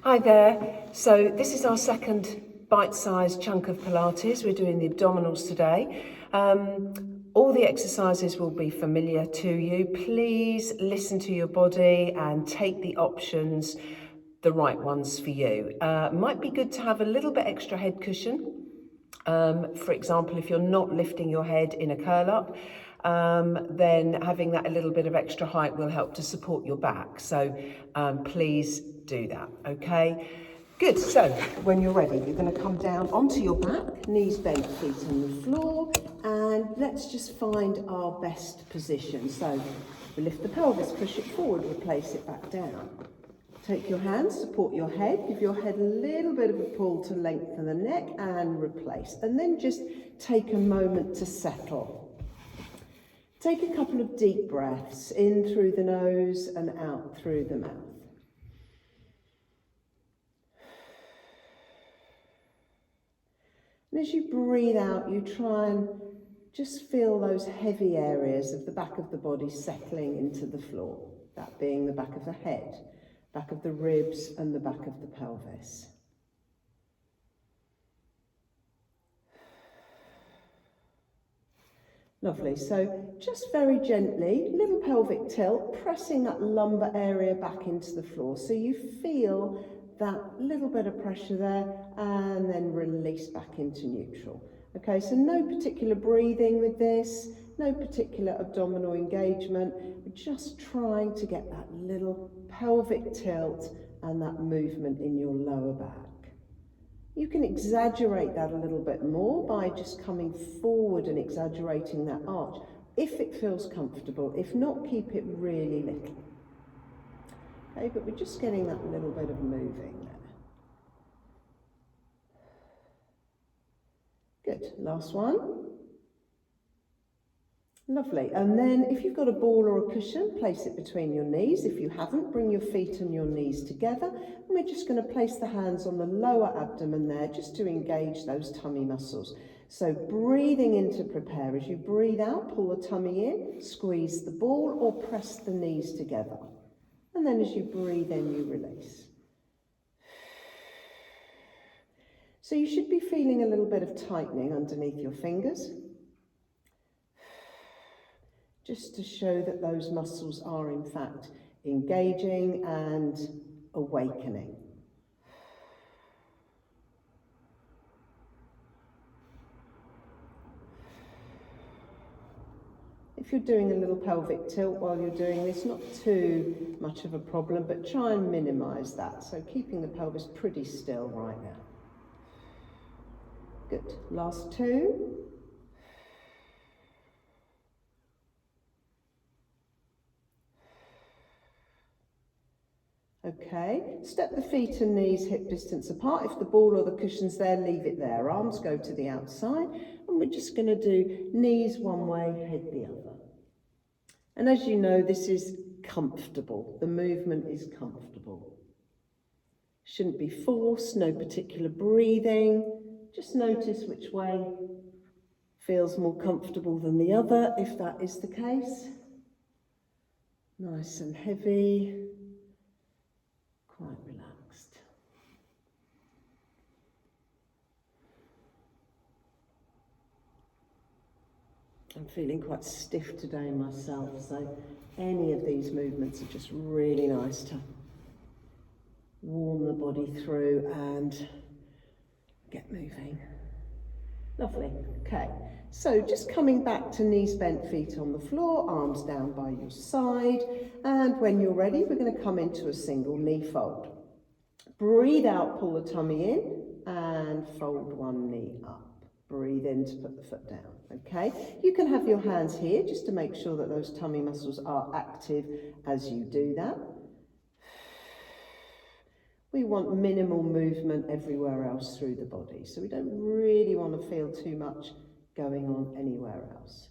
Hi there. So this is our second bite-sized chunk of Pilates. We're doing the abdominals today. All the exercises will be familiar to you. Please listen to your body and take the options, the right ones for you. Might be good to have a little bit extra head cushion. For example, if you're not lifting your head in a curl up, then having that a little bit of extra height will help to support your back. So please do that, okay? Good, so when you're ready, you're going to come down onto your back, knees bent, feet on the floor, and let's just find our best position. So we lift the pelvis, push it forward, replace it back down. Take your hands, support your head, give your head a little bit of a pull to lengthen the neck and replace. And then just take a moment to settle. Take a couple of deep breaths in through the nose and out through the mouth. And as you breathe out, you try and just feel those heavy areas of the back of the body settling into the floor, that being the back of the head, back of the ribs and the back of the pelvis. Lovely, so just very gently, little pelvic tilt, pressing that lumbar area back into the floor. So you feel that little bit of pressure there and then release back into neutral. Okay, so no particular breathing with this, no particular abdominal engagement. We're just trying to get that little pelvic tilt and that movement in your lower back. You can exaggerate that a little bit more by just coming forward and exaggerating that arch, if it feels comfortable. If not, keep it really little. Okay, but we're just getting that little bit of moving there. Good, last one. Lovely, and then if you've got a ball or a cushion, place it between your knees. If you haven't, bring your feet and your knees together. And we're just going to place the hands on the lower abdomen there, just to engage those tummy muscles. So breathing in to prepare. As you breathe out, pull the tummy in, squeeze the ball or press the knees together. And then as you breathe in, you release. So you should be feeling a little bit of tightening underneath your fingers, just to show that those muscles are in fact engaging and awakening. If you're doing a little pelvic tilt while you're doing this, not too much of a problem, but try and minimize that. So keeping the pelvis pretty still right now. Good, last two. Okay, step the feet and knees hip distance apart. If the ball or the cushion's there, leave it there. Arms go to the outside, and we're just going to do knees one way, head the other. And as you know, this is comfortable. The movement is comfortable. Shouldn't be forced, no particular breathing. Just notice which way feels more comfortable than the other, if that is the case. Nice and heavy. Quite relaxed. I'm feeling quite stiff today myself, so any of these movements are just really nice to warm the body through and get moving. Lovely, okay. So just coming back to knees bent, feet on the floor, arms down by your side. And when you're ready, we're going to come into a single knee fold. Breathe out, pull the tummy in and fold one knee up. Breathe in to put the foot down, okay? You can have your hands here just to make sure that those tummy muscles are active as you do that. We want minimal movement everywhere else through the body, so we don't really want to feel too much going on anywhere else.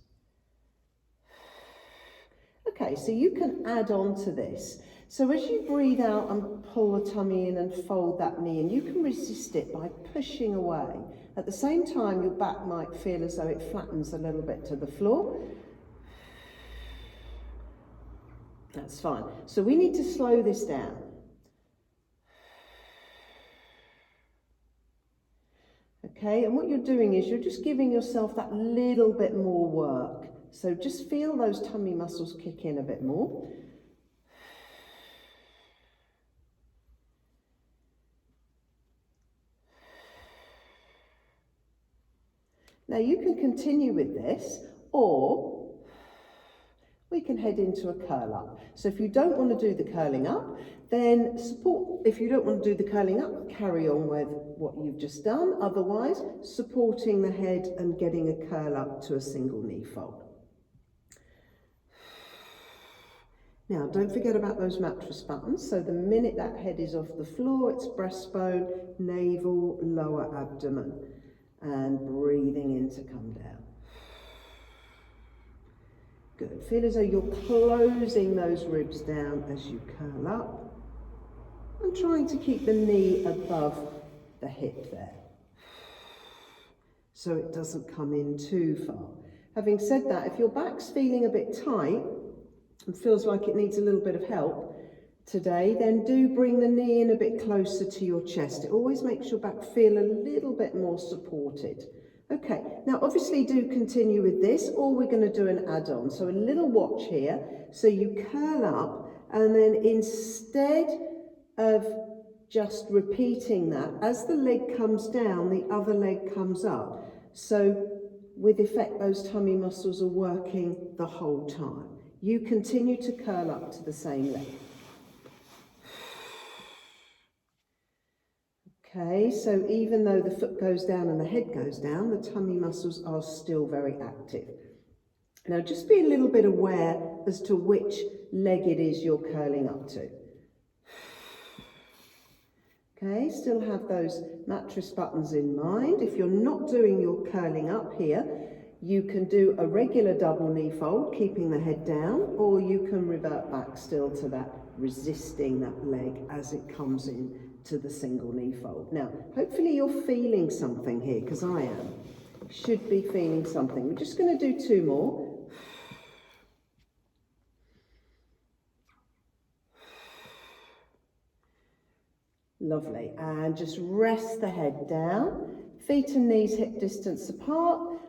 Okay, so you can add on to this. So as you breathe out and pull the tummy in and fold that knee in, you can resist it by pushing away. At the same time, your back might feel as though it flattens a little bit to the floor. That's fine. So we need to slow this down. Okay, and what you're doing is you're just giving yourself that little bit more work. So just feel those tummy muscles kick in a bit more. Now you can continue with this, or we can head into a curl up. So if you don't want to do the curling up, then if you don't want to do the curling up, carry on with what you've just done. Otherwise, supporting the head and getting a curl up to a single knee fold. Now, don't forget about those mattress buttons. So the minute that head is off the floor, it's breastbone, navel, lower abdomen, and breathing in to come down. Good. Feel as though you're closing those ribs down as you curl up and trying to keep the knee above the hip there, so it doesn't come in too far. Having said that, if your back's feeling a bit tight and feels like it needs a little bit of help today, then do bring the knee in a bit closer to your chest. It always makes your back feel a little bit more supported. Okay, now obviously do continue with this, or we're going to do an add-on. So a little watch here. So you curl up, and then instead of just repeating that, as the leg comes down, the other leg comes up. So with effect, those tummy muscles are working the whole time. You continue to curl up to the same leg. Okay, so even though the foot goes down and the head goes down, the tummy muscles are still very active. Now just be a little bit aware as to which leg it is you're curling up to. Okay, still have those mattress buttons in mind. If you're not doing your curling up here, you can do a regular double knee fold, keeping the head down, or you can revert back still to that, resisting that leg as it comes in to the single knee fold. Now, hopefully you're feeling something here, because I am. Should be feeling something. We're just going to do 2 more. Lovely, and just rest the head down, feet and knees hip distance apart.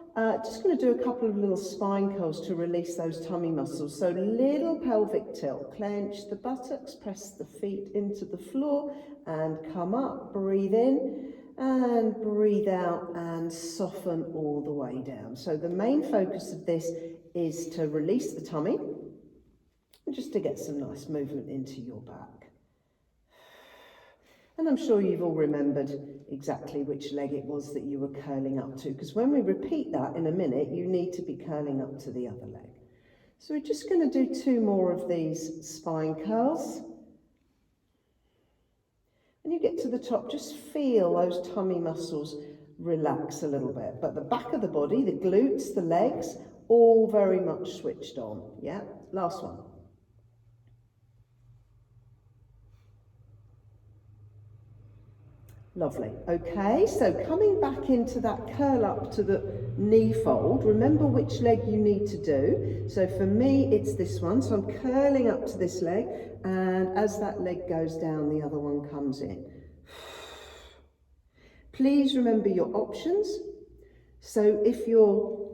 Just going to do a couple of little spine curls to release those tummy muscles. So little pelvic tilt, clench the buttocks, press the feet into the floor and come up, breathe in and breathe out and soften all the way down. So the main focus of this is to release the tummy and just to get some nice movement into your back. And I'm sure you've all remembered exactly which leg it was that you were curling up to, because when we repeat that in a minute, you need to be curling up to the other leg. So we're just going to do 2 more of these spine curls. When you get to the top, just feel those tummy muscles relax a little bit. But the back of the body, the glutes, the legs, all very much switched on. Yeah, last one. Lovely. Okay, so coming back into that curl up to the knee fold, remember which leg you need to do. So for me, it's this one. So I'm curling up to this leg, and as that leg goes down, the other one comes in. Please remember your options. So if you're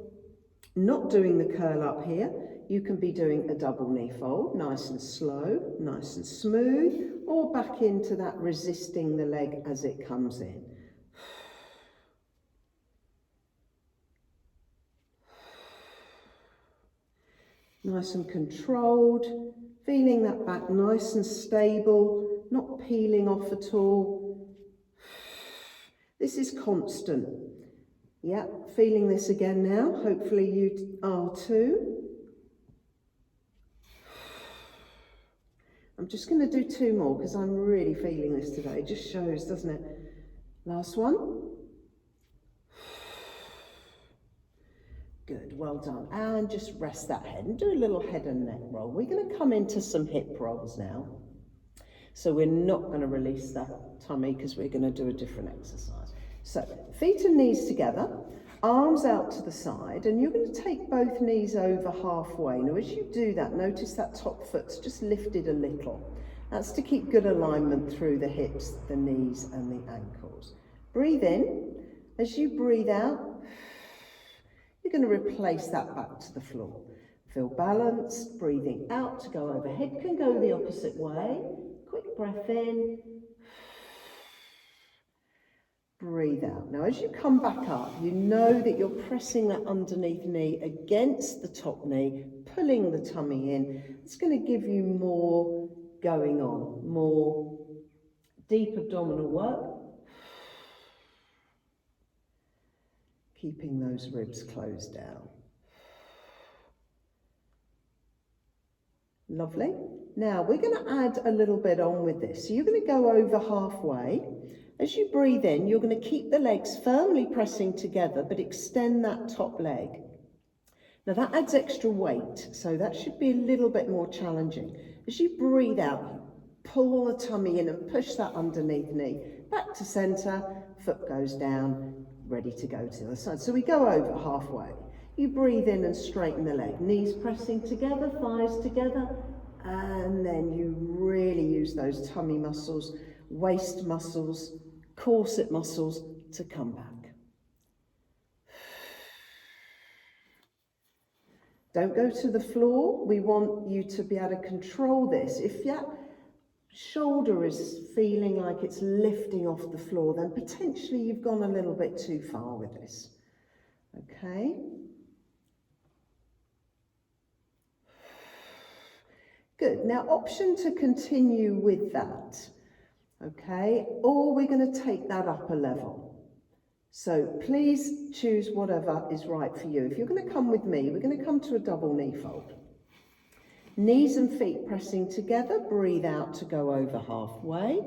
not doing the curl up here, you can be doing a double knee fold, nice and slow, nice and smooth, or back into that resisting the leg as it comes in. Nice and controlled, feeling that back nice and stable, not peeling off at all. This is constant. Yeah, feeling this again now. Hopefully you are too. I'm just going to do 2 more because I'm really feeling this today. It just shows, doesn't it? Last one. Good, well done. And just rest that head and do a little head and neck roll. We're going to come into some hip rolls now. So we're not going to release that tummy because we're going to do a different exercise. So feet and knees together, arms out to the side, and you're going to take both knees over halfway. Now as you do that, notice that top foot's just lifted a little. That's to keep good alignment through the hips, the knees and the ankles. Breathe in, As you breathe out, you're going to replace that back to the floor. Feel balanced, breathing out to go overhead, can go the opposite way. Quick breath in, breathe out. Now as you come back up, you know that you're pressing that underneath knee against the top knee, pulling the tummy in. It's going to give you more going on, more deep abdominal work. Keeping those ribs closed down. Lovely. Now we're going to add a little bit on with this. So you're going to go over halfway. As you breathe in, you're going to keep the legs firmly pressing together, but extend that top leg. Now that adds extra weight, so that should be a little bit more challenging. As you breathe out, pull the tummy in and push that underneath knee. Back to centre, foot goes down, ready to go to the other side. So we go over halfway. You breathe in and straighten the leg. Knees pressing together, thighs together, and then you really use those tummy muscles, waist muscles, corset muscles to come back. Don't go to the floor. We want you to be able to control this. If your shoulder is feeling like it's lifting off the floor, then potentially you've gone a little bit too far with this. Okay? Good. Now, option to continue with that. Okay? Or we're going to take that up a level. So please choose whatever is right for you. If you're going to come with me, we're going to come to a double knee fold. Knees and feet pressing together. Breathe out to go over halfway.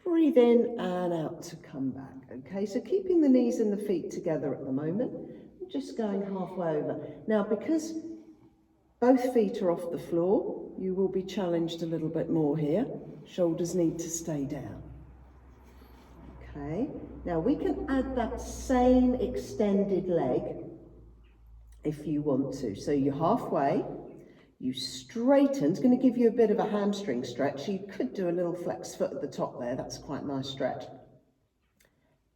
Breathe in and out to come back. Okay, so keeping the knees and the feet together at the moment. Just going halfway over. Now, because both feet are off the floor, you will be challenged a little bit more here. Shoulders need to stay down. Okay, now we can add that same extended leg if you want to. So you're halfway, you straighten. It's going to give you a bit of a hamstring stretch. You could do a little flex foot at the top there. That's quite a nice stretch.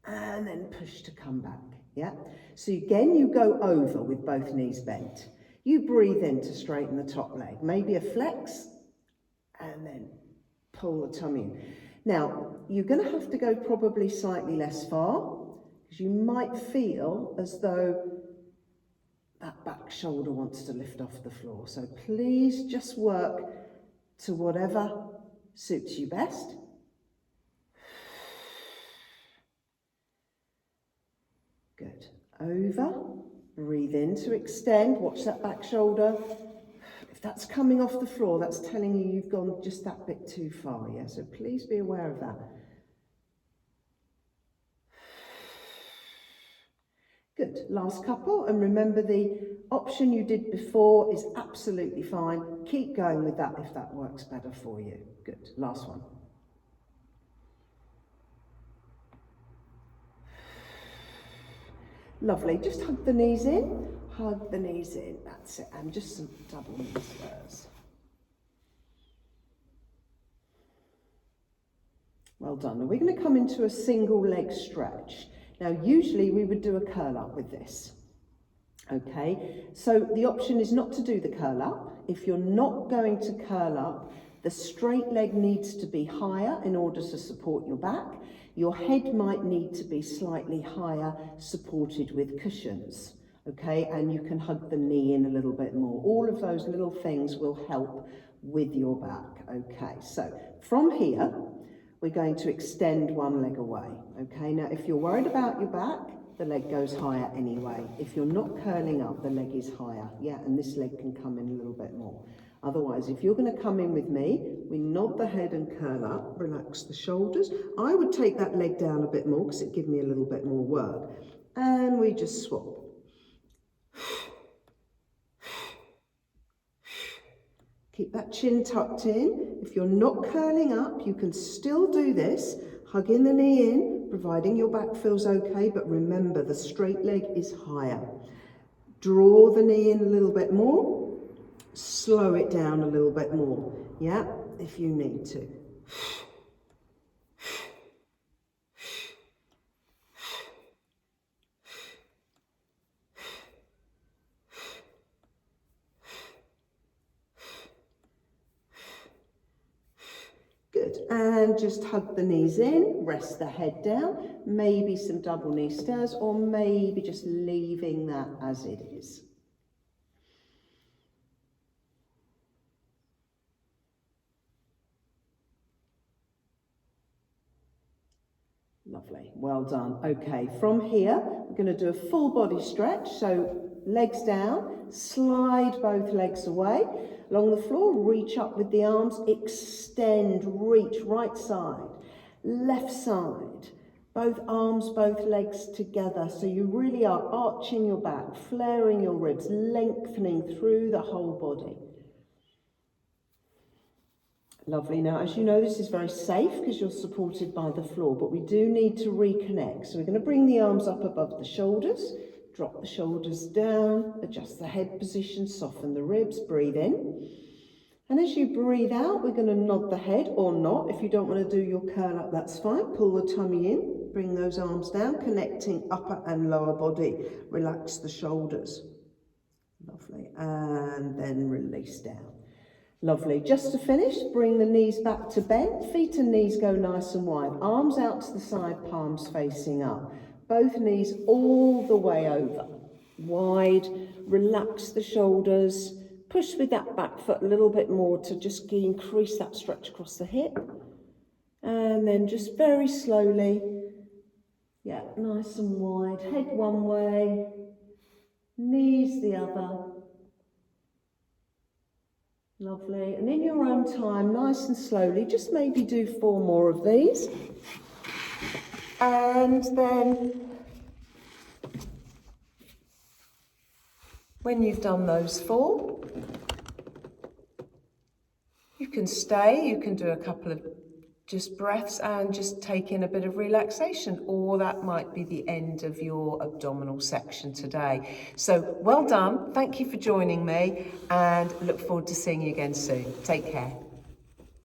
And then push to come back. Yeah. So again, you go over with both knees bent. You breathe in to straighten the top leg. Maybe a flex, and then pull the tummy in. Now, you're going to have to go probably slightly less far, because you might feel as though that back shoulder wants to lift off the floor. So please just work to whatever suits you best. Good. Over. Breathe in to extend. Watch that back shoulder. If that's coming off the floor, that's telling you you've gone just that bit too far, yeah? So please be aware of that. Good. Last couple, and remember the option you did before is absolutely fine. Keep going with that if that works better for you. Good. Last one. Lovely. Just hug the knees in. Hug the knees in. That's it. And just some double knees first. Well done. Now we're going to come into a single leg stretch. Now usually we would do a curl up with this. Okay, so the option is not to do the curl up. If you're not going to curl up, the straight leg needs to be higher in order to support your back. Your head might need to be slightly higher, supported with cushions. Okay, and you can hug the knee in a little bit more. All of those little things will help with your back. Okay, so from here, we're going to extend one leg away. Okay, now if you're worried about your back, the leg goes higher anyway. If you're not curling up, the leg is higher. Yeah, and this leg can come in a little bit more. Otherwise, if you're going to come in with me, we nod the head and curl up, relax the shoulders. I would take that leg down a bit more because it gives me a little bit more work. And we just swap. Keep that chin tucked in. If you're not curling up, you can still do this. Hugging the knee in, providing your back feels okay, but remember the straight leg is higher. Draw the knee in a little bit more. Slow it down a little bit more, yeah, if you need to. and just hug the knees in, rest the head down, maybe some double knee stirs, or maybe just leaving that as it is. Lovely, well done. Okay, from here, we're going to do a full body stretch. So legs down, slide both legs away. Along the floor, reach up with the arms, extend, reach, right side, left side. Both arms, both legs together. So you really are arching your back, flaring your ribs, lengthening through the whole body. Lovely. Now, as you know, this is very safe because you're supported by the floor, but we do need to reconnect. So we're going to bring the arms up above the shoulders, drop the shoulders down, adjust the head position, soften the ribs, breathe in. And as you breathe out, we're going to nod the head or not. If you don't want to do your curl up, that's fine. Pull the tummy in, bring those arms down, connecting upper and lower body. Relax the shoulders. Lovely. And then release down. Lovely. Just to finish, bring the knees back to bend. Feet and knees go nice and wide. Arms out to the side, palms facing up. Both knees all the way over. Wide. Relax the shoulders. Push with that back foot a little bit more to just increase that stretch across the hip. And then just very slowly, yeah, nice and wide. Head one way, knees the other. Lovely. And in your own time, nice and slowly, just maybe do 4 more of these. And then when you've done those 4, you can stay, you can do a couple of just breaths and just take in a bit of relaxation, or that might be the end of your abdominal section today. So well done, thank you for joining me, and look forward to seeing you again soon. Take care.